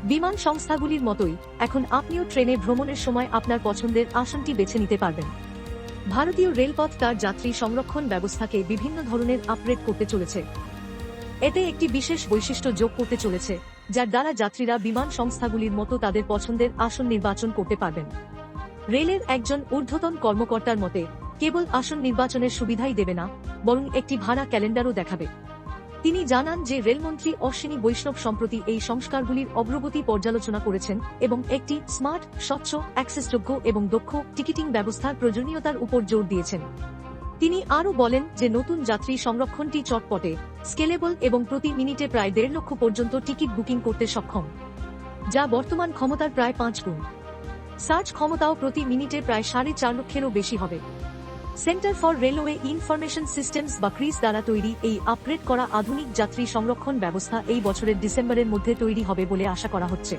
বিমান সংস্থাগুলির মতোই এখন আপনিও ট্রেনে ভ্রমণের সময় আপনার পছন্দের আসনটি বেছে নিতে পারবেন। ভারতীয় রেলপথ তার যাত্রী সংরক্ষণ ব্যবস্থাকে বিভিন্ন ধরনের আপগ্রেড করতে চলেছে। এতে একটি বিশেষ বৈশিষ্ট্য যোগ করতে চলেছে, যার দ্বারা যাত্রীরা বিমান সংস্থাগুলির মতো তাদের পছন্দের আসন নির্বাচন করতে পারবেন। রেলের একজন ঊর্ধ্বতন কর্মকর্তার মতে, কেবল আসন নির্বাচনের সুবিধাই দেবে না, বরং একটি ভাড়া ক্যালেন্ডারও দেখাবে। তিনি জানান যে রেলমন্ত্রী অশ্বিনী বৈষ্ণব সম্প্রতি এই সংস্কারগুলির অগ্রগতি পর্যালোচনা করেছেন এবং একটি স্মার্ট, স্বচ্ছ, অ্যাক্সেসযোগ্য এবং দক্ষ টিকিটিং ব্যবস্থার প্রয়োজনীয়তার উপর জোর দিয়েছেন। তিনি আরও বলেন যে নতুন যাত্রী সংরক্ষণটি চটপটে, স্কেলেবল এবং প্রতি মিনিটে প্রায় 1.5 লক্ষ পর্যন্ত টিকিট বুকিং করতে সক্ষম, যা বর্তমান ক্ষমতার প্রায় 5 গুণ। সার্চ ক্ষমতাও প্রতি মিনিটে প্রায় 4.5 লক্ষেরও বেশি হবে। Centre for railway information systems বা ক্রিস দ্বারা তৈরি এই আপগ্রেড করা আধুনিক যাত্রী সংরক্ষণ ব্যবস্থা এই বছরের ডিসেম্বরের মধ্যে তৈরি হবে বলে আশা করা হচ্ছে।